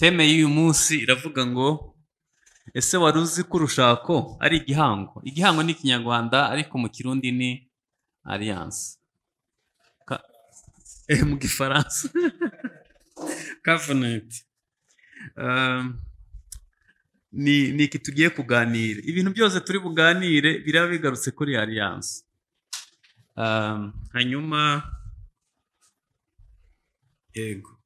Teme y'uyu munsi iravuga ngo ese wari uzi ko urushako ari igihango? Igihango ni ikinyarwanda ariko mu kirundi ni alliance. Mu gifaransa covenant. Ni iki tugiye kuganira. Ibintu byose turi buganire biraba bigarutse kuri alliance. Hanyuma yego.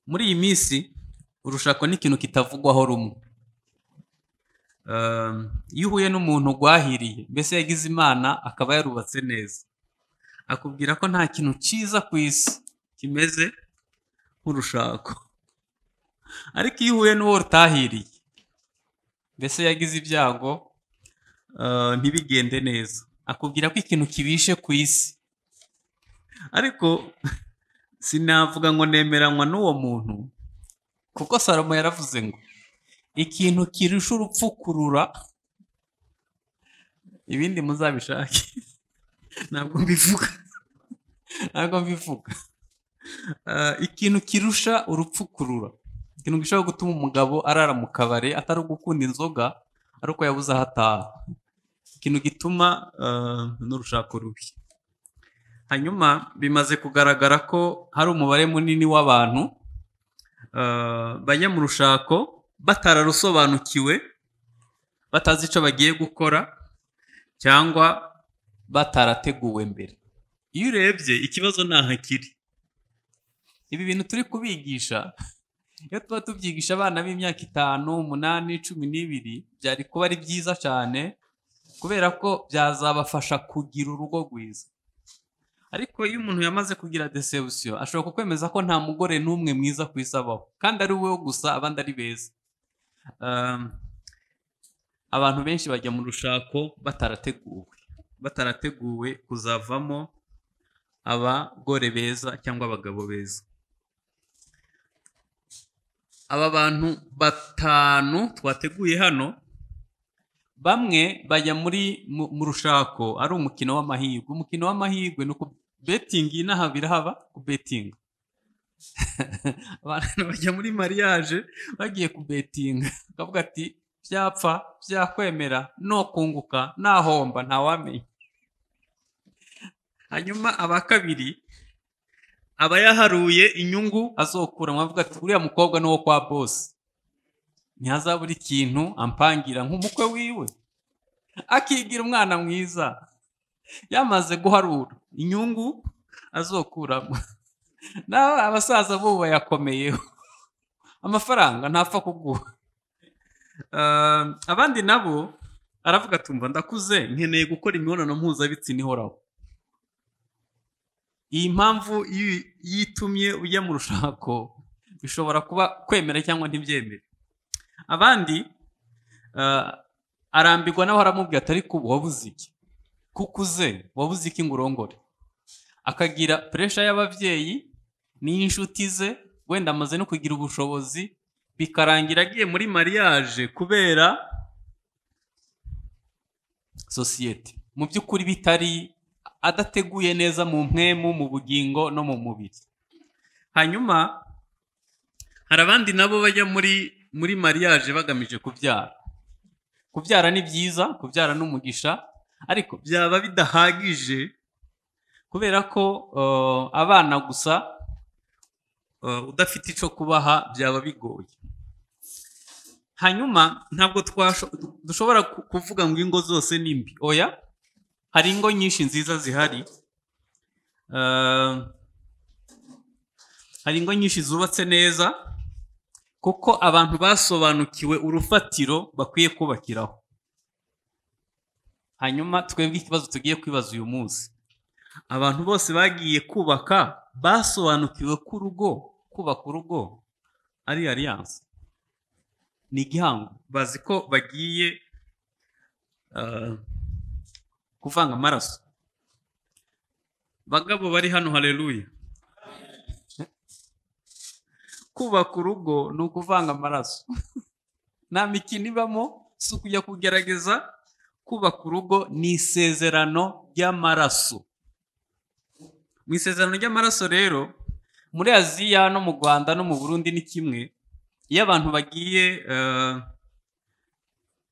Muri iyi minsi urushako ni ikintu kitavugwaho rumwe. Iyo uhuye n'umuntu rwahiriye, mbese yagize Imana akaba yarubatse neza, akubwira ko nta kintu cyiza ku isi kimeze nk'urushako. Ariko iyo uhuye n'uwo rutahiriye, mbese yagize ibyago ntibigende neza, akubwira ko ikintu kibishe ku isi. Ariko sinavuga ngo nemeranywa n'uwo muntu, kuko Salomo yaravuze ngo ikintu kirusha urupfu kurura, ibindi muzabishake ntabwo mbivuga. Ikintu kirusha urupfu kurura, ikintu gishobora gutuma umugabo arara mu kabari atari ugukunda inzoga, ari uko yabuze aho ataha, ikintu gituma n'urushako rubi. Hanyuma bimaze kugaragara ko hari umubare munini w'abantu bajya mu rushako batararusobanukiwe, batazi icyo bagiye gukora, cyangwa batarateguwe mbere. Iyo urebye ikibazo ntaho kiri. Ibi bintu turi kubigisha, iyo tuba tubyigisha abana b'imyaka 5, 8, 12, byari kuba ari byiza cyane, kubera ko byazabafasha kugira urugo rwiza. Ariko iyo umuntu yamaze kugira deception, ashobora kukwemeza ko nta mugore n'umwe mwiza ku isi abaho, kandi ari wowe gusa, abandi ari beza. Abantu benshi bajya mu rushako batarateguwe kuzavamo abagore beza cyangwa abagabo beza. Aba bantu 5 twateguye hano, bamwe bajya mu rushako ari umukino w'amahirwe. Umukino w'amahirwe ni betingi. Inaha birahaba kubetinga. Abantu bajya muri mariage bagiye kubetinga, akavuga ati byapfa byakwemera, no kunguka nahomba ntawamenya. Hanyuma aba kabiri aba yaharuye inyungu azokura, mwavuga ati uriya mukobwa n'uwo kwa boss, ntihazabura ikintu ampangira nk'umukwe wiwe, akigira umwana mwiza. Yamaze guharura inyungu azokuramo. Nawe abasaza bo bayakomeyeho, amafaranga ntapfa kuguha. Abandi nabo aravuga tumva ndakuze, nkeneye gukora imibonano mpuzabitsina ihoraho. Iyi mpamvu yitumye ujya mu rushako bishobora kuba kwemera cyangwa ntibyemere. Abandi arambirwa nawe aramubwira ati ariko wabuze iki? Kukuze wabuze iki ngo urongore? Akagira pressure y'abavyeyi n'inshuti ze, wenda amaze no kugira ubushobozi, bikarangira agiye muri mariage kubera societe. Mu by'ukuri bitari, adateguye neza mu mpwemu, mu bugingo no mu mubiri. Hanyuma hari abandi nabo bajya muri mariage bagamije kubyara. Kubyara ni byiza, kubyara n'umugisha, ariko byaba bidahagije, kubera ko abana gusa udafite icyo kubaha byaba bigoye. Hanyuma ntabwo dushobora kuvuga ngo ingo zose ni mbi. Oya, hari ingo nyinshi nziza zihari. Hari ingo nyinshi zubatse neza, kuko abantu basobanukiwe urufatiro bakwiye kubakiraho. Hanyuma twebwe ikibazo tugiye kwibaza uyu munsi, abantu bose bagiye kubaka basobanukiwe ko kubaka urugo ari alliance, ni igihango. Bazi ko bagiye kuvanga amaraso. Bagabo bari hano, haleluya. Kubaka urugo ni ukuvanga amaraso. Nta mikino ibamo, si ukujya kugerageza. Kubaka urugo ni isezerano ry'amaraso. mu isezerano ry'amaraso rero muri Aziya no mu Rwanda no mu Burundi ni kimwe. Iyo abantu bagiye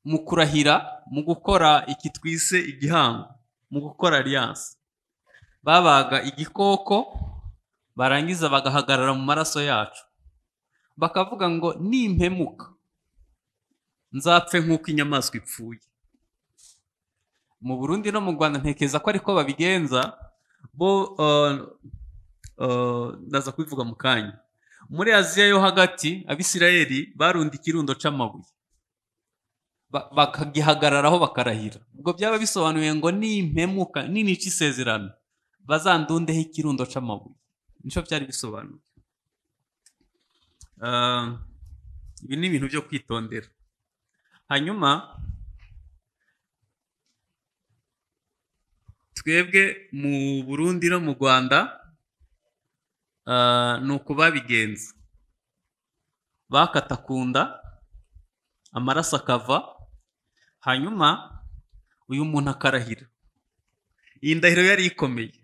mu kurahira, mu gukora iki twise igihango, mu gukora alliance, babaga igikoko barangiza bagahagarara mu maraso yacu bakavuga ngo nimpemuka nzapfe nk'uko inyamaswa ipfuye. Mu Burundi no mu Rwanda ntekeza ko ariko babigenza bo. Ndaza kubivuga mu kanya. Muri Aziya yo hagati Abisirayeli barundi ikirundo c'amabuye bakagihagararaho bakarahira. Ubwo byaba bisobanuye ngo nimpemuka nica isezerano bazandundeho ikirundo c'amabuye. Nico byari bisobanuye. Ibi ni ibintu byo kwitondera. Hanyuma twebwe mu Burundi no mu Rwanda nuko babigenza. Bakata kunda amaraso akava, hanyuma uyu muntu akarahira. Iyi ndahiro yari ikomeye.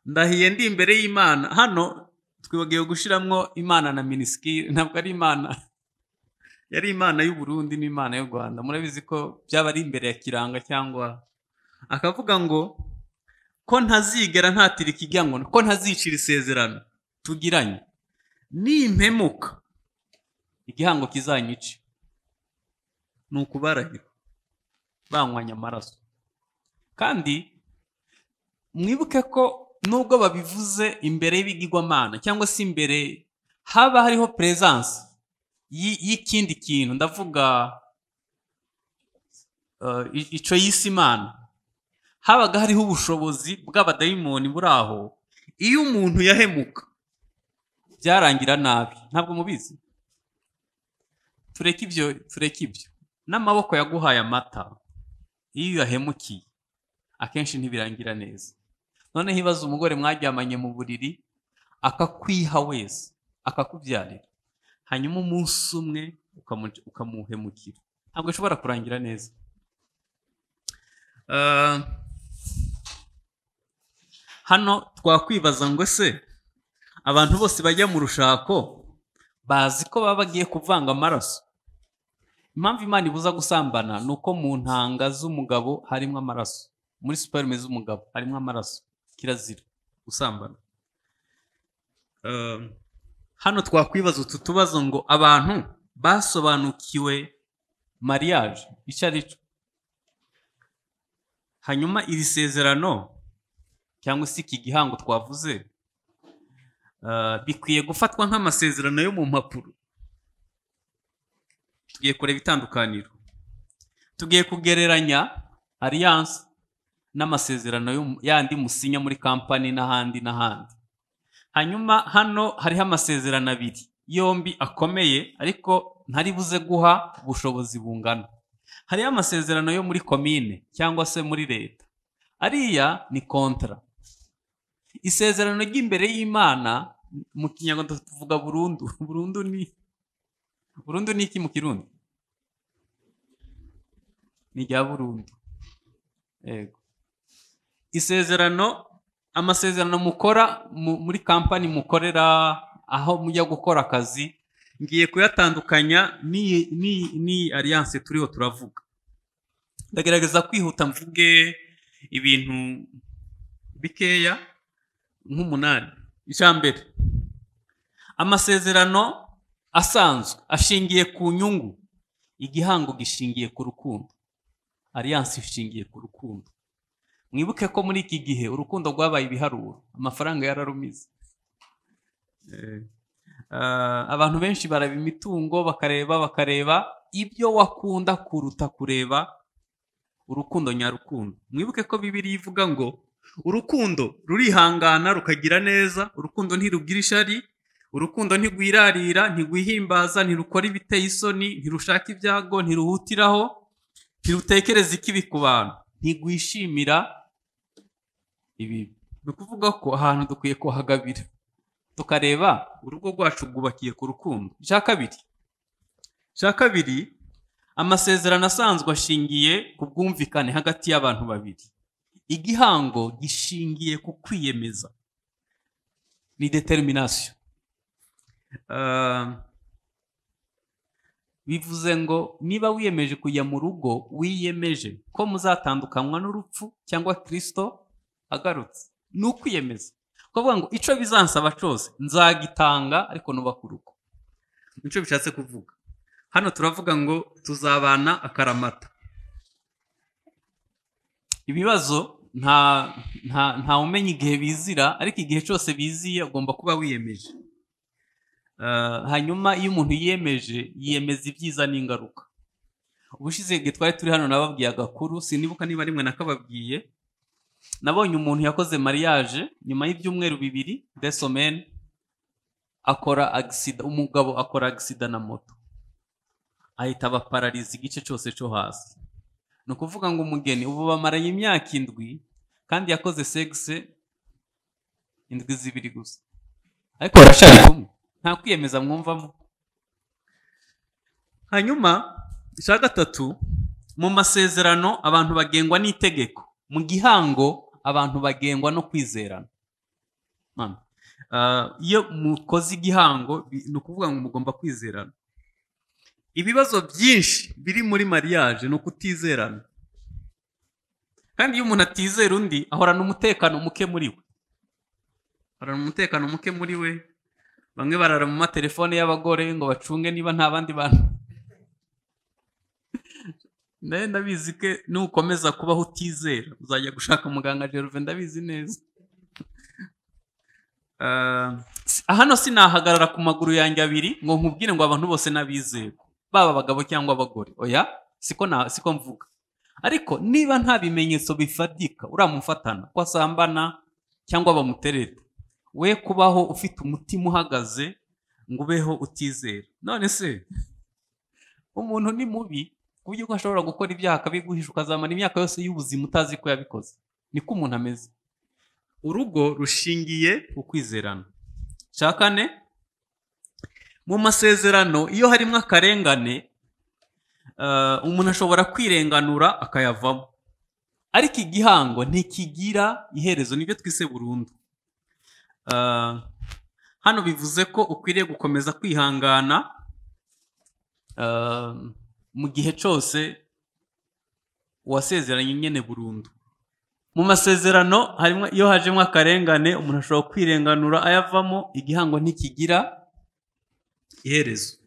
Ndahiye ndi imbere y'Imana. Hano twibagiye gushiramwo Imana na Miniskiri, ntabwo ari Imana. Yari Imana y'u Burundi n'Imana y'u Rwanda. Murabizi ko byaba ari imbere ya kiranga cyangwa akavuga ngo ko ntazigera ntatira ikigango, ko ntazicira isezerano tugiranye, nimpemuka igihango kizanyice. Nuko barahira banywanya amaraso. Kandi mwibuke ko nubwo babivuze imbere y'ibigirwamana cyangwa se imbere haba hariho presence y'ikindi kintu, ndavuga ico yisi Imana, habaga hariho ubushobozi bw'abadayimoni buraho. Iyo umuntu yahemuka byarangira nabi. Ntabwo mubizi? Tureke ibyo. N'amaboko yaguhaye amata, iyo yahemukiye akenshi ntibirangira neza. Noneho ibaza umugore mwaryamanye mu buriri akakwiha wese, akakubyarira, hanyuma umunsi umwe ukamuhemukira. Ntabwo ishobora kurangira neza. Hano twakwibaza ngo se abantu bose bajya mu rushako bazi ko baba bagiye kuvanga amaraso? Impamvu Imana ibuza gusambana nuko mu ntanga z'umugabo harimo amaraso, muri sperme z'umugabo harimo amaraso. Kirazira gusambana. Hano twakwibaza utu tubazo ngo abantu basobanukiwe mariage icyo ari cyo, hanyuma iri sezerano cyangwa se iki gihango twavuze bikwiye gufatwa nk'amasezerano yo mu mpapuro. Tugiye kureba itandukaniro, tugiye kugereranya alliance n'amasezerano yandi musinya muri company n'ahandi. Hanyuma hano hariho amasezerano abiri, yombi akomeye ariko ntari buze guha ubushobozi bungana. Hariho amasezerano yo muri commune cyangwa se muri leta, ariya ni kontra. Isezerano ry'imbere y'Imana mu Kinyarwanda tuvuga burundu. Burundu ni iki mu Kirundi? Ni rya burundu. Yego. Isezerano, amasezerano mukora muri company mukorera, aho mujya gukora akazi, ngiye kuyatandukanya ni alliance turiho turavuga. Ndagerageza kwihuta mvuge ibintu bikeya nk'umunani. Ijambere, amasezerano asanzwe ashingiye ku nyungu, igihango gishingiye ku rukundo, alliance ishingiye ku rukundo. Mwibuke ko muri iki gihe urukundo rwabaye ibiharuro, amafaranga yararumize. Abantu benshi baraba imitungo, bakareba ibyo wakunda kuruta kureba urukundo nyarukundo. Mwibuke ko Bibiliya ivuga ngo urukundo rurihangana rukagira neza, urukundo ntirugira ishari, urukundo ntigwirarira, ntigwihimbaza, ntirukora ibiteye isoni, ntirushaka ibyago, ntiruhutiraho, ntirutekereza ikibi ku bantu, ntigwishimira ibi. Ni ukuvuga ko ahantu dukwiye kuhagabira tukareba urugo rwacu rwubakiye ku rukundo. Icya kabiri, amasezerano asanzwe ashingiye ku bwumvikane hagati y'abantu babiri. Igihango gishingiye ku kwiyemeza. ni determination. Bivuze ngo niba wiyemeje kujya mu rugo, wiyemeje ko muzatandukanywa n'urupfu cyangwa Kristo agarutse, ni ukwiyemeza kuvuga ngo ico bizansaba cyose nzagitanga, ariko nubaka urugo. Nico bishatse kuvuga. Hano turavuga ngo tuzabana akaramata. Ibibazo nta umenya igihe bizira, ariko igihe cyose biziye ugomba kuba wiyemeje. Hanyuma iyo umuntu yiyemeje, yiyemeza ibyiza n'ingaruka. Ubushize igihe twari turi hano nababwiye agakuru, sinibuka niba rimwe nakababwiye. Nabonye umuntu yakoze mariage nyuma y'ibyumweru 2 des semaines, akora accident, umugabo akora accident na moto, ahita baparalize igice cyose cyo hasi. No kuvuga ngo umugeni ubu bamaranye imyaka 7 kandi yakoze sexe 7 gusa, ariko barashaka kumwe, nta kwiyemeza mwumvamo. Hanyuma icya gatatu, mu masezerano abantu bagengwa n'itegeko, mu gihango abantu bagengwa no kwizerana. Iyo mukoze igihango ni ukuvuga ngo mugomba kwizerana. Ibibazo byinshi biri muri mariage ni ukutizerana, kandi iyo umuntu atizera undi ahorana umutekano muke muri we. Bamwe barara mu matelefone y'abagore ngo bacunge niba nta bandi bantu. Ndabizi ko nukomeza kubaho utizera uzajya gushaka muganga Gerve, ndabizi neza. Hano sinahagarara ku maguru yanjye abiri ngo nkubwire ngo abantu bose nabizera, baba abagabo cyangwa abagore. Oya, siko mvuga. Ariko niba nta bimenyetso bifatika uramufatana ko asambana cyangwa bamutereta, we kubaho ufite umutima uhagaze ngo ubeho utizera. None se umuntu ni mubi kuburyo ko ashobora gukora ibyaha akabiguhisha, ukazamara imyaka yose y'ubuzima utazi ko yabikoze. Niko umuntu ameze. Urugo rushingiye ku kwizerana. Cya kane, mu masezerano iyo harimo akarengane, umuntu ashobora kwirenganura akayavamo, ariko igihango ntikigira iherezo, nibyo twise burundu. Hano bivuze ko ukwiriye gukomeza kwihangana mu gihe cyose wasezeranye nyene burundu. Mu masezerano harimo iyo hajemo akarengane, umuntu ashobora kwirenganura ayavamo, igihango ntikigira iherezo.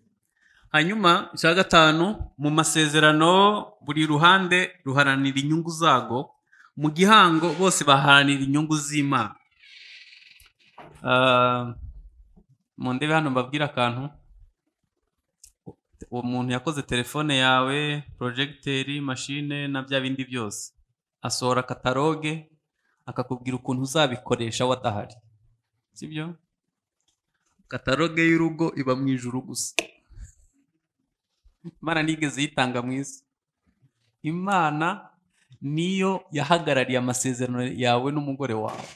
Hanyuma icya gatanu, mu masezerano buri ruhande ruharanira inyungu zago, mu gihango bose baharanira inyungu z'Imana. Mu ndebe hano mbabwira akantu. Umuntu yakoze telefone yawe, projecteur, machine na bya bindi byose, asohora kataloge akakubwira ukuntu uzabikoresha wadahari, sibyo? Kataloge y'urugo iba mu ijuru gusa. Imana nigeze yitanga mu isi. Imana niyo yahagarariye amasezerano yawe n'umugore wawe.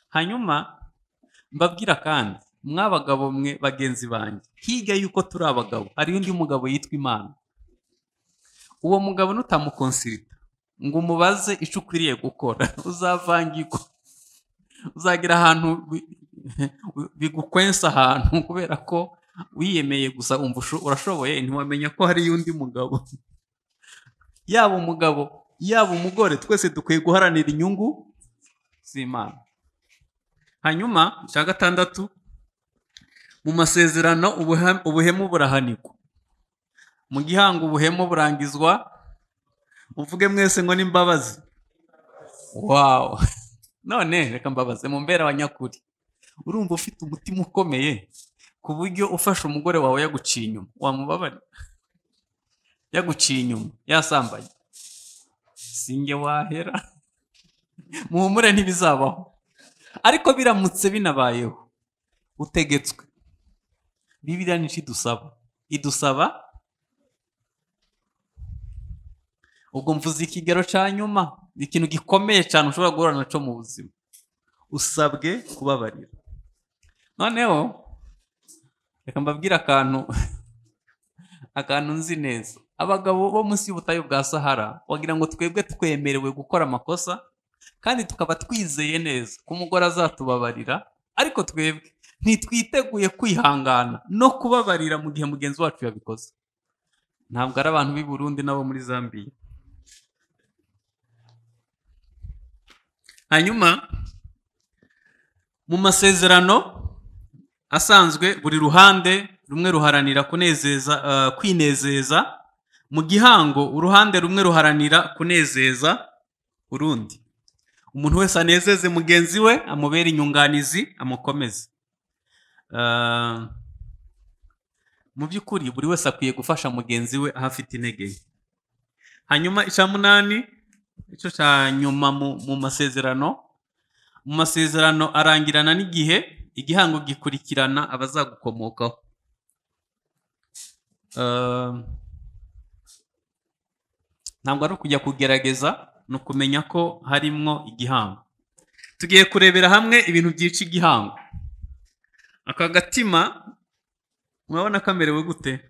Hanyuma mbabwira kandi, mwabagabo mwe bagenzi banjye, higa yuko turi abagabo hari undi mugabo yitwa Imana. Uwo mugabo nutamukonsirita ngo umubaze icyo ukwiriye gukora, uzavangirwa, uzagira ahantu bigukwensa ahantu, kubera ko wiyemeye gusa umva urashoboye, ntiwamenya ko hari undi mugabo. Yaba umugabo yaba umugore, twese dukwiye guharanira inyungu z'Imana. Hanyuma cya gatandatu, mu masezerano ubuhemu burahanirwa. Mu gihango ubuhemu burangizwa, uvuge mwese ngo n'imbabazi. Wow. None reka mbabaze mu mbera abanyakuri, urumva ufite umutima ukomeye ku buryo ufasha umugore wawe yaguciye inyuma, wamubabarira? Yaguciye inyuma yasambanye, singe wahera. Muhumure ntibizabaho. Ariko biramutse binabayeho, utegetswe. Bibiliya nici idusaba ubwo mvuze ikigero cya nyuma, ikintu gikomeye cyane ushobora guhura naco mu buzima, usabwe kubabarira. Noneho reka mbabwira akantu nzi neza. Abagabo bo munsi y'ubutayu bwa Sahara wagira ngo twebwe twemerewe gukora amakosa, kandi tukaba twizeye neza ko umugore azatubabarira, ariko twebwe ntitwiteguye kwihangana no kubabarira mu gihe mugenzi wacu yabikoze. Ntabwo ari abantu b'i Burundi nabo muri Zambia. Hanyuma mu masezerano asanzwe buri ruhande rumwe ruharanira kwinezeza, mu gihango uruhande rumwe ruharanira kunezeza urundi. Umuntu wese anezeze mugenzi we, amubere inyunganizi, amukomeze. Mu by'ukuri buri wese akwiye gufasha mugenzi we aho afite intege. Hanyuma icya munani, icyo cya nyuma mu masezerano arangirana n'igihe igihango gikurikirana abazagukomokaho. Ntabwo ari ukujya kugerageza, ni ukumenya ko harimwo igihango. Tugiye kurebera hamwe ibintu byica igihango. Aka gatima murabona kamerewe gute?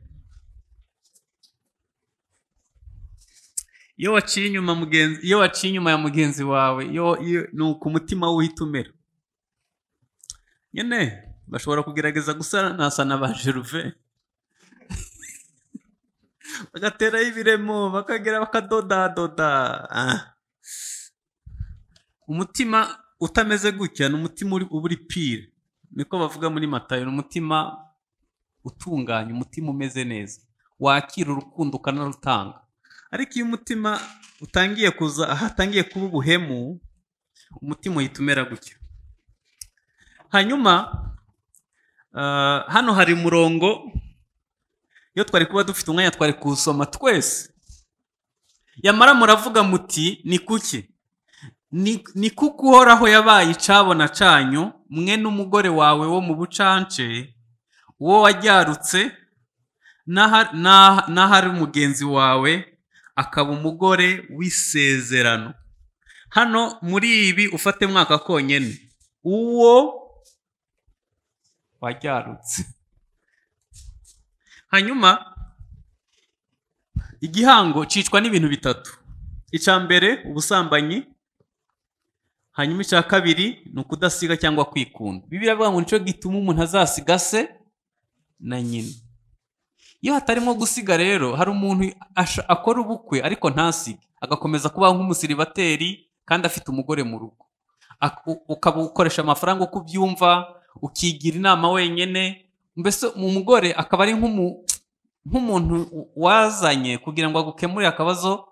Iyo waciye inyuma ya mugenzi wawe, ni uko umutima uhita umera. Nyine bashobora kugerageza gusanasana ba Gervais bagateraho ibiremo, bakagera bakadodadoda. Umutima utameze gutya ni umutima uba uri pire, niko bavuga muri Matayo. Ni umutima utunganye, umutima umeze neza, wakira urukundo ukanarutanga. Ariko iyo umutima utangiye kuza ahatangiye kuba ubuhemu, umutima uhita umera gutya. Hanyuma hano hari umurongo, iyo twari kuba dufite umwanya twari kuwusoma twese. Yamara muravuga muti ni kuki? Ni kuko Uhoraho yabaye icabona canyu, mwe n'umugore wawe wo mu bucance, uwo waryarutse, n'ahari mugenzi wawe akaba umugore w'isezerano. Hano muri ibi ufate mwaka konyene, uwo waryarutse. Hanyuma igihango cicwa n'ibintu bitatu. Icya mbere ubusambanyi, hanyuma icya kabiri ni ukudasiga cyangwa kwikunda. Bibiliya ivuga ngo nico gituma umuntu azasiga se na nyina. Iyo hatarimo gusiga rero, hari umuntu akora ubukwe ariko ntasige, agakomeza kubaho nk'umusiribateri kandi afite umugore mu rugo. Ukaba ukoresha amafaranga uko ubyumva, ukigira inama wenyine. Mbese umugore akaba ari nk'umuntu wazanye kugira ngo agukemurire akabazo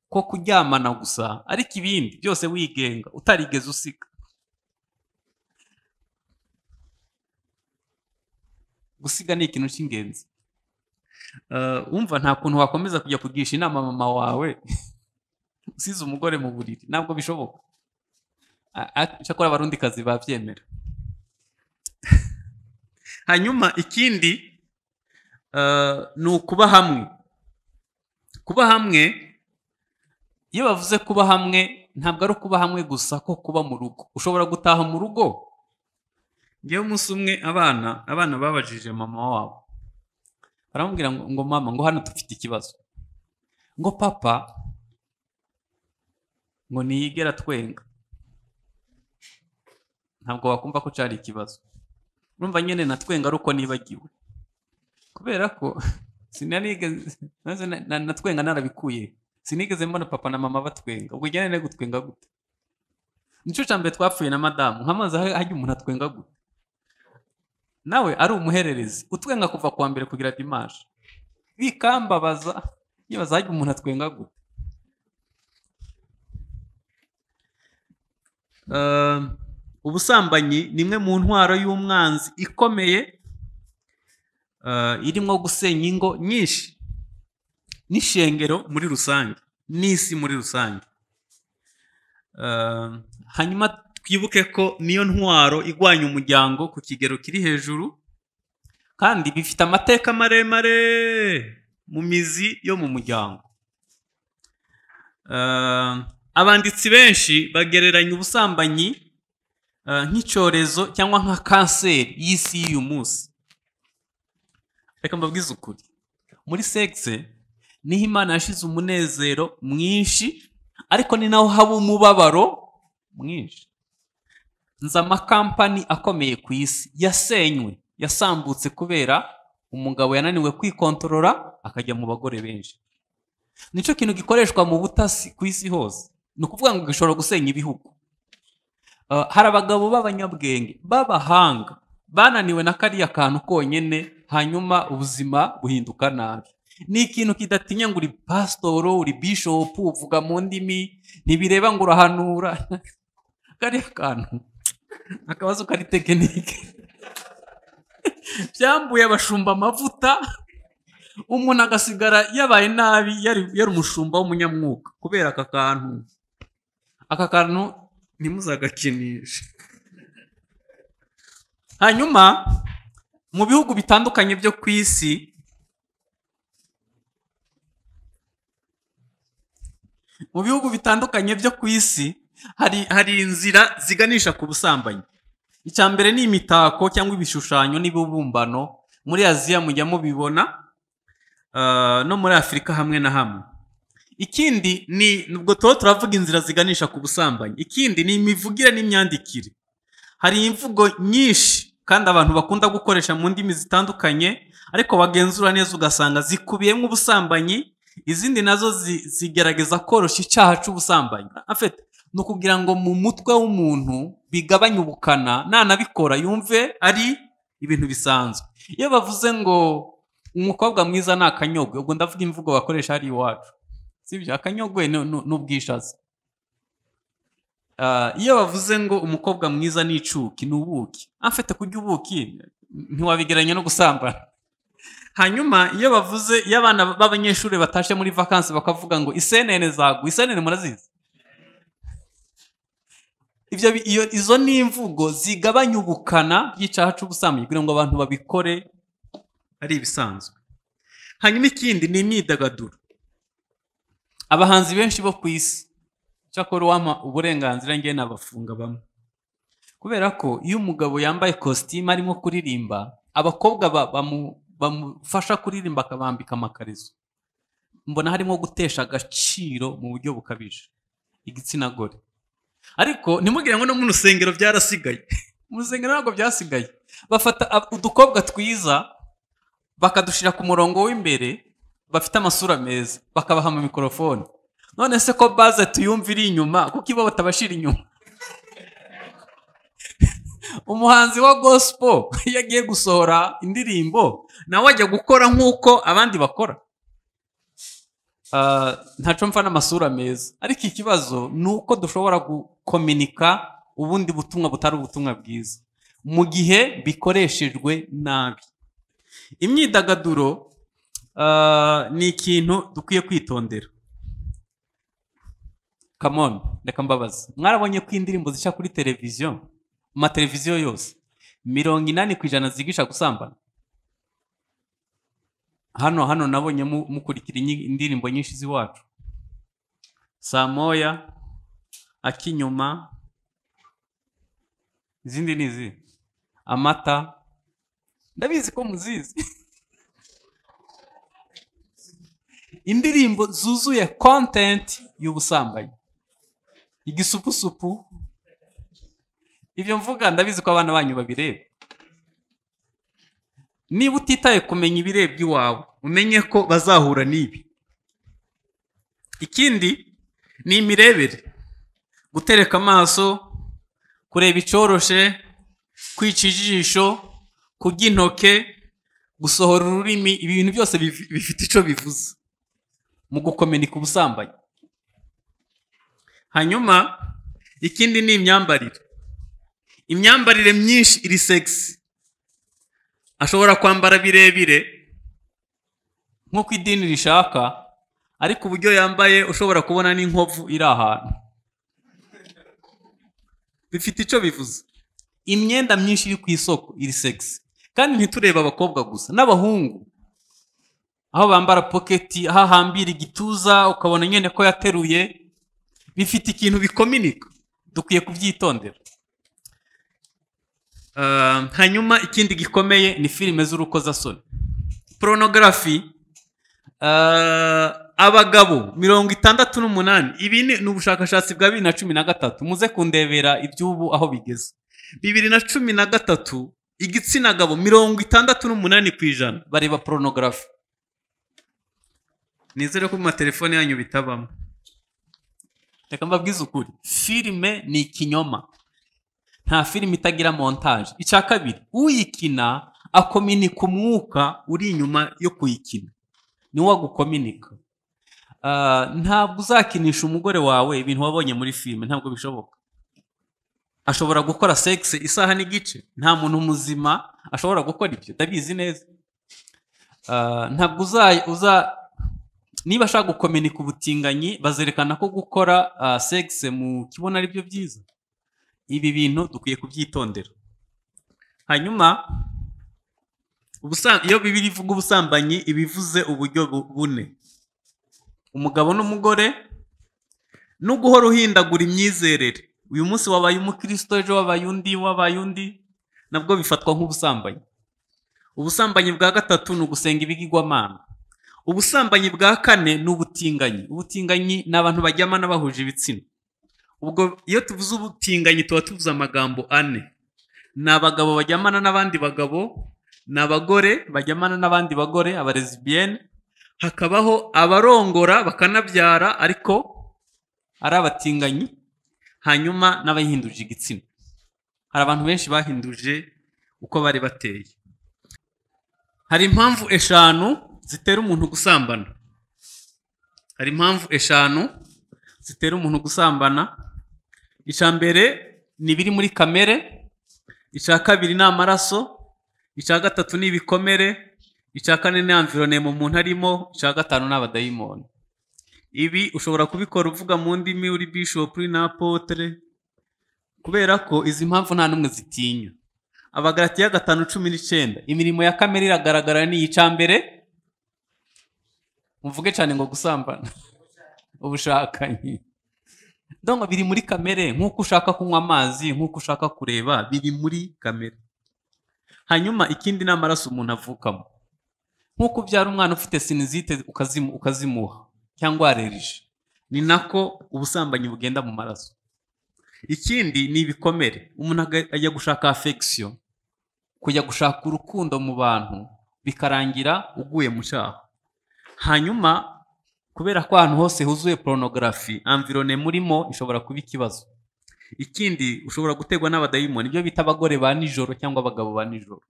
ko kuryamana gusa, ariko ibindi byose wigenga, utarigeze usiga. Gusiga ni ikintu cy'ingenzi. Umva nta kuntu wakomeza kujya kugisha inama mama wawe usize umugore mu buriri, ntabwo bishoboka. Cyakora abarundikazi babyemera. Hanyuma ikindi ni ukuba hamwe. Kuba hamwe, iyo bavuze kuba hamwe, ntabwo ari ukuba hamwe gusa ko kuba mu rugo. Ushobora gutaha mu rugo. Ngewe umunsi umwe abana babajije mama wabo, baramubwira ngo mama, ngo hano dufite ikibazo, ngo papa ngo niyigera twenga. Ntabwo wakumva ko cyari ikibazo. Urumva nyine natwenga ari uko nibagiwe, kubera ko sinanigeze natwenga narabikuye. Sinigeze mbona papa na mama batwenga. Ubwo ujyane no gutwenga gute? Nico cyambere twapfuye na madamu, nkamaze hajya umuntu atwenga gute? Nawe ari umuhererezi utwenga kuva kwa mbere kugira dimanche. Bikambabaza nibaza hajya umuntu atwenga gute? Ubusambanyi ni imwe mu ntwaro y'umwanzi ikomeye, irimo gusenya ingo nyinshi n'ishengero muri rusange, n'isi muri rusange. Hanyuma twibuke ko niyo ntwaro igwanya umuryango ku kigero kiri hejuru, kandi bifite amateka maremare mu mizi yo mu muryango. Abanditsi benshi bagereranya ubusambanyi nk'icyorezo cyangwa nka kanseri y'isi y'uyu munsi. Reka mbabwize ukuri, muri sexe niho Imana yashize umunezero mwinshi, ariko ni naho haba umubabaro mwinshi. nzi amakampani akomeye ku isi yasenywe, yasambutse kubera umugabo yananiwe kwikontorora akajya mu bagore benshi. Nicyo kintu gikoreshwa mu butasi ku isi hose, ni ukuvuga ngo gishobora gusenya ibihugu. Hari abagabo b'abanyabwenge b'abahanga bananiwe na kariya kantu konyine, hanyuma ubuzima buhinduka nabi. Ni ikintu kidatinya ngo uri pasitoro, uri bishopu, uvuga mu ndimi, ntibireba ngo urahanura. Kariya kantu akabazo kari tekinike byambuye abashumba amavuta, umuntu agasigara yabaye nabi, yari umushumba w'umunyamwuka kubera aka kantu ntimuzagakinishe. Hanyuma mu bihugu bitandukanye byo ku isi, hari inzira ziganisha ku busambanyi. Icya mbere ni imitako cyangwa ibishushanyo n'ibibumbano. Muri Aziya mujya mubibona, no muri Afurika hamwe na hamwe. Ikindi ni, nubwo turavuga inzira ziganisha ku busambanyi, ikindi ni imivugire n'imyandikire. Hari imvugo nyinshi kandi abantu bakunda gukoresha mu ndimi zitandukanye, ariko bagenzura neza ugasanga zikubiyemo ubusambanyi. Izindi nazo zigerageza koroshya icyaha cy'ubusambanyi. Afite ni ukugira ngo mu mutwe w'umuntu bigabanye ubukana, nanabikora yumve ari ibintu bisanzwe. Iyo bavuze ngo umukobwa mwiza ni akanyogwe, ubwo ndavuga imvugo bakoresha hari iwacu, sibyo? Akanyogwe n'ubwishaza. Iyo bavuze ngo umukobwa mwiza ni icuki, ni ubuki. Afite kurya ubuki ntiwabigeranya no gusambana. Hanyuma iyo bavuze, iyo abana b'abanyeshuri batashe muri vakansi bakavuga ngo isenene zagwa, isenene murazizi? Izo ni imvugo zigabanya ubukana bw'icyaha cy'ubusambanyi kugira ngo abantu babikore ari ibisanzwe. Hanyuma ikindi ni imyidagaduro. Abahanzi benshi bo ku isi, cyakora wampa uburenganzira njye nabafunga bamwe, kubera ko iyo umugabo yambaye kositimu arimo kuririmba, abakobwa bamufasha kuririmba akabambika amakarizo. Mbona harimo gutesha agaciro mu buryo bukabije igitsina gore. Ariko ntimugire ngo no mu rusengero byarasigaye. Mu rusengero ntabwo byasigaye. Bafata udukobwa twiza bakadushira ku murongo w'imbere, bafite amasura meza, bakabaha mu mikrofone. None se ko baze tuyumvira inyuma, kuko ibo batabashira inyuma. Umuhanzi wa gospel yagiye gusohora indirimbo, nawe ajya gukora nk'uko abandi bakora. Ntaco mfa n'amasura meza, ariko ikibazo ni uko dushobora gukominika ubundi butumwa butari ubutumwa bwiza mu gihe bikoreshejwe nabi. Imyidagaduro ni ikintu dukwiye kwitondera. Come on, reka mbabaza, mwarabonye ko indirimbo zica kuri televiziyo, mu mateleviziyo yose 80% zigisha gusambana? Hano nabonye mukurikira indirimbo nyinshi z'iwacu, Samoya, Akinyuma, izindi nizi Amata, ndabizi ko muzizi. Indirimbo zuzuye content y'ubusambanyi, igisupusupu. Ibyo mvuga ndabizi ko abana banyu babireba. Niba utitaye kumenya ibirebwa iwawe, umenye ko bazahura n'ibi. Ikindi ni imirebere, gutereka amaso, kureba icoroshe, kwica ijisho, kurya intoke, gusohora ururimi. Ibi bintu byose bifite ico bivuze mu gukomenika ubusambanyi. Hanyuma ikindi ni imyambarire. Imyambarire myinshi iri sexy. Ashobora kwambara birebire nk'uko idini rishaka, ariko uburyo yambaye ushobora kubona n'inkovu iri ahantu. Bifite ico bivuze. Imyenda myinshi iri ku isoko iri sexy, kandi ntitureba abakobwa gusa, n'abahungu. Aho bambara pocket, aho hambira igituza ukabona nyene ko yateruye, bifite ikintu bikominika. Dukwiye kubyitondera. Hanyuma ikindi gikomeye ni filime z'urukozasoni, pornography. Abagabo 68, ibi ni ubushakashatsi bwa 2013, muze kundebera iby'ubu aho bigeze. 2013 igitsina gabo 68% bareba porunogarafi. Nizere ko mu matelefone yanyu bitabamo. Reka mbabwize ukuri, filime ni ikinyoma. Nta filime itagira montage. Icya kabiri, uyikina akominika umwuka uri inyuma yo kuyikina, ni wo gukominika. Ntabwo uzakinisha umugore wawe ibintu wabonye muri filime, ntabwo bishoboka. Ashobora gukora sex isaha n'igice, nta muntu muzima ashobora gukora ibyo, ndabizi neza. Ntabwo niba ashaka gukominika ubutinganyi bazerekana ko gukora sex mu kibona ari byo byiza. Ibi bintu dukwiye kubyitondera. Hanyuma iyo Bibiliya ivuga ubusambanyi ibivuze uburyo bune: umugabo n'umugore, no guhora uhindagura imyizerere. Uyu munsi wabaye umukristo, ejo wabaye undi, nabwo bifatwa nk'ubusambanyi. Ubusambanyi bwa gatatu ni ugusenga ibigirwamana. Ubusambanyi bwa kane ni ubutinganyi. Ubutinganyi ni abantu bajyamana bahuje ibitsina. Ubwo iyo tuvuze ubutinganyi tuba tuvuze amagambo ane: ni abagabo bajyamana n'abandi bagabo, ni abagore bajyamana n'abandi bagore, abalesbiyene, hakabaho abarongora bakanabyara ariko ari abatinganyi, hanyuma n'abahinduje igitsina. Hari abantu benshi bahinduje uko bari bateye. Hari impamvu 5 zitera umuntu gusambana. Icya mbere ni biri muri kamere, icya kabiri ni amaraso, icya gatatu ni ibikomere, icya kane ni environnement umuntu arimo, icya gatanu ni abadayimoni. Ibi ushobora kubikora uvuga mu ndimi, uri bishop, uri na apotre, kubera ko izi mpamvu nta numwe zitinya. Abagalatiya 5:19, imirimo ya kamere iragaragara ni icya mbere. Muvuge cyane ngo gusambana, ubushakanyi. Ndongo biri muri kamere, nkuko ushaka kunywa amazi, nkuko ushaka kureba, biri muri kamere. Hanyuma ikindi ni amaraso umuntu avukamo. Nkuko ubyara umwana ufite sinizite ukazimuha cyangwa arerije, ni nako ubusambanyi bugenda mu maraso. Ikindi ni ibikomere. Umuntu ajya gushaka affection, kujya gushaka urukundo mu bantu, bikarangira uguye mu cyaha. Hanyuma kubera ko ahantu hose huzuye porunogarafi, environnement murimo ishobora kuba ikibazo. Ikindi ushobora gutegwa n'abadayimoni, ibyo bita abagore ba nijoro cyangwa abagabo ba nijoro.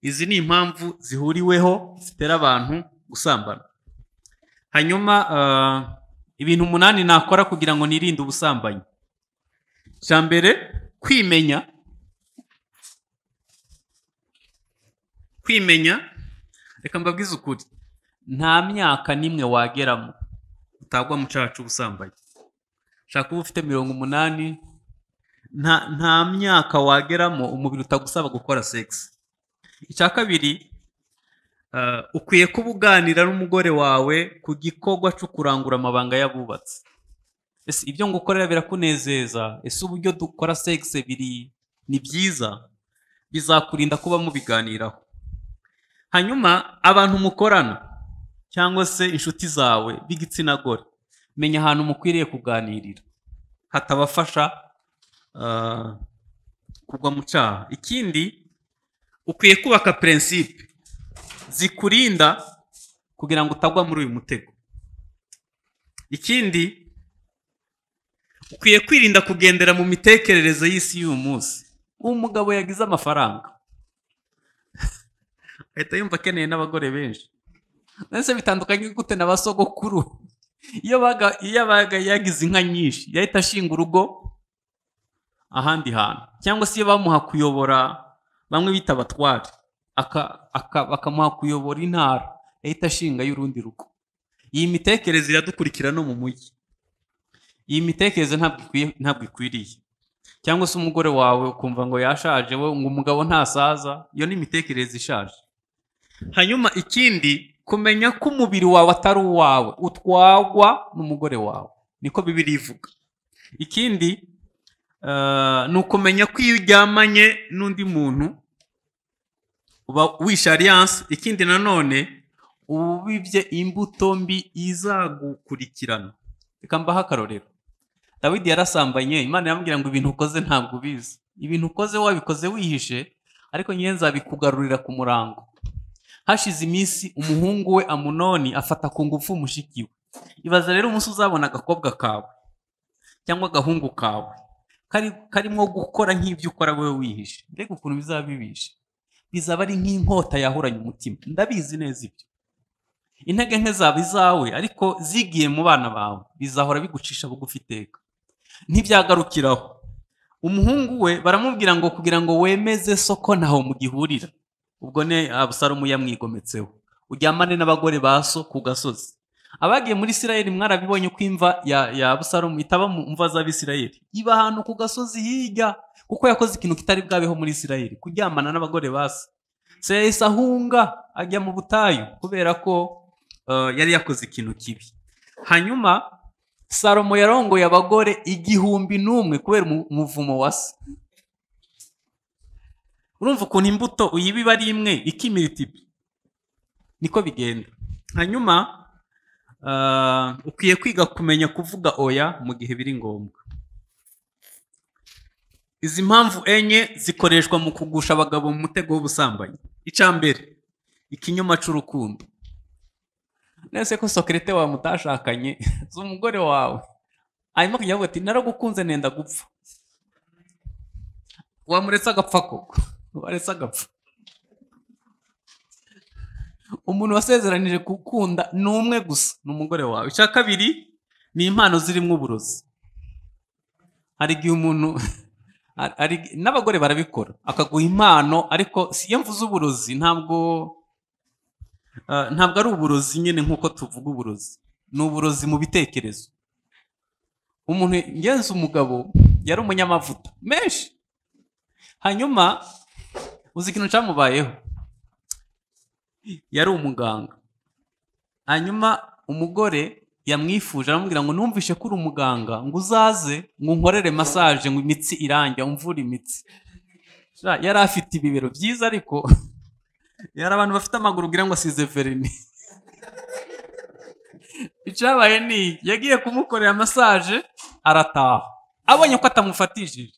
Izi ni impamvu zihuriweho zitera abantu gusambana. Hanyuma ibintu 8 nakora kugira ngo nirinde ubusambanyi. Cya mbere, kwimenya. Reka mbabwize ukuri, nta myaka nimwe wageramo utagwa mu cyaha cy'ubusambanyi. Shaka uba ufite 80, nta myaka wageramo umubiri utagusaba gukora sex. Icya kabiri, ukwiye kuba uganira n'umugore wawe ku gikorwa cyo kurangura amabanga y'abubatsi. Ese ibyo ngukorera birakunezeza? Ese uburyo dukora sex ni byiza? Bizakurinda kuba mubiganiraho. Hanyuma abantu mukorana cyangwa se inshuti zawe b'igitsina gore, menya ahantu mukwiriye kuganirira hatabafasha kugwa mu cyaha. Ikindi, ukwiye kubaka principe zikurinda kugira ngo utagwa muri uyu mutego. Ikindi, ukwiye kwirinda kugendera mu mitekerereze y'isi y'uyu munsi. Umugabo yagize amafaranga ahita yumva akeneye n'abagore benshi. Nese bitandukanye gute na basogokuru? Iyo baga yagize inka nyinshi yahita ashinga urugo ahandi hantu, cyangwa se iyo bamuha kuyobora, bamwe bita abatware, bakamuha kuyobora intara, yahita ashinga y'urundi rugo. Iyi mitekerereze iradukurikira no mu mujyi. Iyi mitekerereze ntabwo ikwiriye. Cyangwa se umugore wawe ukumva ngo yashaje, we ngo umugabo ntasaza, iyo ni imitekerereze ishaje. Hanyuma ikindi, kumenya ko umubiri wawe atari uwawe, utwagwa n'umugore wawe, niko Bibiliya ivuga. Ikindi ni ukumenya ko iyo uryamanye n'undi muntu uba wishe alliance. Ikindi nanone, ubibye imbuto mbi izagukurikirana. Reka mbaha akarorero. Dawidi yarasambanye, Imana yamubwira ngo ibintu ukoze ntabwo ubizi. ibintu ukoze wabikoze wihishe, ariko nyine nzabikugarurira ku murango. Hashize iminsi umuhungu we Amunoni afata ku ngufu mushiki we. Ibaza rero umunsi uzabona agakobwa kawe cyangwa agahungu kawe karimo gukora nk'ibyo ukora wowe wihishe, mbega ukuntu bizaba bibishe. Bizaba ari nk'inkota yahuranye umutima. Ndabizi neza ibyo. Intege nke zaba izawe, ariko zigiye mu bana bawe bizahora bigucisha bugufi iteka. Ntibyagarukiraho. Umuhungu we baramubwira ngo kugira ngo wemeze soko ntaho mugihurira. Ubwo ne Abusalomu yamwigometseho. Ujyamane n'abagore baso ku gasozi. Abagiye muri Isirayeli mwarabibonye ko imva ya Abusalomu itaba mu mva z'Abisirayeli. Iba ahantu ku gasozi hirya, kuko yakoze ikintu kitari bwabeho muri Isirayeli, kuryamana n'abagore baso. Se yahise ahunga ajya mu butayu kubera ko yari yakoze ikintu kibi. Hanyuma Salomo yarongoye abagore 1,000 kubera umuvumo wa se. Urumva ukuntu imbuto uyibiba ari imwe ikimira itibi. Niko bigenda. Hanyuma ukwiye kwiga kumenya kuvuga oya mu gihe biri ngombwa. Izi mpamvu enye zikoreshwa mu kugusha abagabo mu mutego w'ubusambanyi. Icambere, ikinyoma c'urukundo. Nese ko Sokrete wa mutashakanye z'umugore wawe arimo kuvuga ati naragukunze nenda gupfa. Wamuretse agapfa koko. Waretse agapfa. Umuntu wasezeranije gukunda ni umwe gusa, n'umugore wawe. Icya kabiri ni impano zirimo uburozi. Hari igihe umuntu n'abagore barabikora akaguha impano, ariko si iyo mvuze uburozi ntabwo ari uburozi nyine nk'uko tuvuga uburozi. Ni uburozi mu bitekerezo. Umuntu ngenzi umugabo yari umunyamavuta menshi. Hanyuma uzi ikintu cyamubayeho, yari umuganga. Hanyuma umugore yamwifuje aramubwira ngo numvishe ko uri umuganga, ngo uzaze ngo nkorere massage ngo imitsi irangira, umvura imitsi. Yari afite ibibero byiza, ariko yari abantu bafite amaguru ugira ngo asize vereni. Icyabaye ni yagiye kumukorera massage arataha. Abonye ko atamufatishije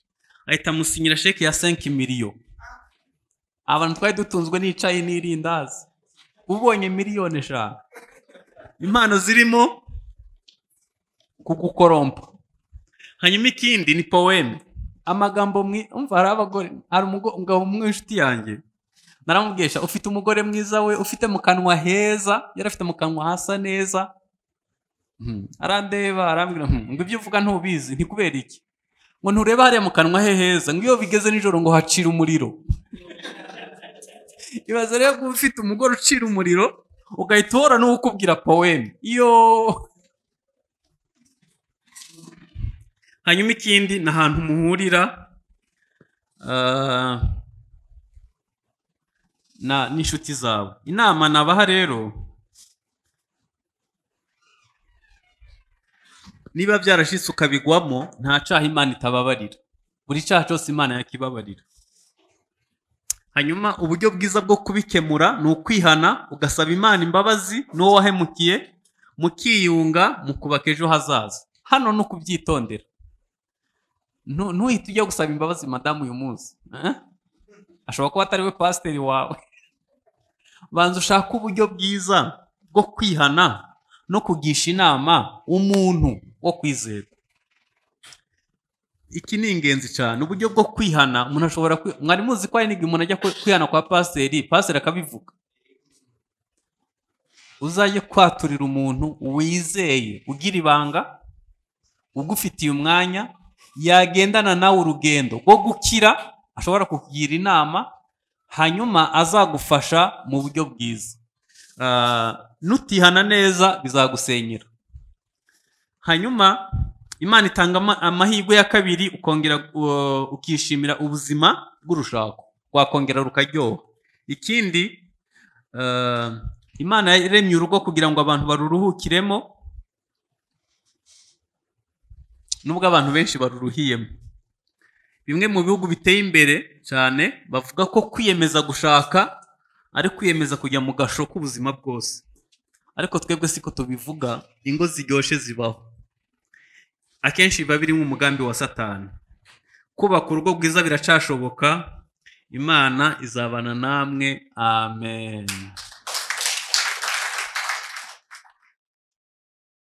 ahita amusinyira sheke ya 5 miliyoni. Abantu twari dutunzwe n'icayi n'irindazi. Ubonye miliyoni 5. Impano zirimo kugukorompa. Hanyuma ikindi ni poeme. Amagambo umva hari abagore, hari umugabo umwe inshuti yanjye. Naramubwisha ufite umugore mwiza we, ufite mu kanwa heza, yarafite mu kanwa hasa neza. Arandeba arambwira ngo ibyo uvuga ntubizi, ntikubera iki? Ngo ntureba hariya mu kanwa he heza, ngo iyo bigeze nijoro ngo hacira umuriro. Ibaze rero ko ufite umugore ucira umuriro ugahita uhora n'ukubwira poeme. Iyo hanyuma ikindi ni ahantu muhurira n'inshuti zawe. Inama nabaha rero, niba byarashitse ukabigwamo, nta cyaha Imana itababarira. Buri cyaha cyose Imana yakibabarira. Hanyuma uburyo bwiza bwo kubikemura ni ukwihana, ugasaba Imana imbabazi n'uwo wahemukiye, mukiyunga mu kubaka ejo hazaza. Hano no kubyitondera. Ntuhite ujya gusaba imbabazi madamu uyu munsi. Ashobora kuba atari we pasiteri wawe. Banza ushaka uburyo bwiza bwo kwihana no kugisha inama umuntu wo kwizera. Iki ni ingenzi cyane, uburyo bwo kwihana. Umuntu ashobora mwari muzi ko hari n'igihe umuntu ajya kwihana kwa pasiteri akabivuga. Uzaye kwaturira umuntu wizeye, ugira ibanga, ugufitiye umwanya, yagendana nawe urugendo rwo gukira, ashobora kukugira inama, hanyuma azagufasha mu buryo bwiza. Nutihana neza bizagusenyera. Hanyuma Imana itanga amahirwe ya kabiri, ukongera ukishimira ubuzima bw'urushako, wakongera rukaryoha. Ikindi Imana yaremye urugo kugira ngo abantu baruruhukiremo, nubwo abantu benshi baruruhiyemo. Bimwe mu bihugu biteye imbere cyane bavuga ko kwiyemeza gushaka ari kwiyemeza kujya mu gasho k'ubuzima bwose. Ariko twebwe siko tubivuga. Ingo ziryoshe zibaho akenshi biba birimo umugambi wa Satani. kubaka urugo rwiza biracashoboka. Imana izabana namwe, amen.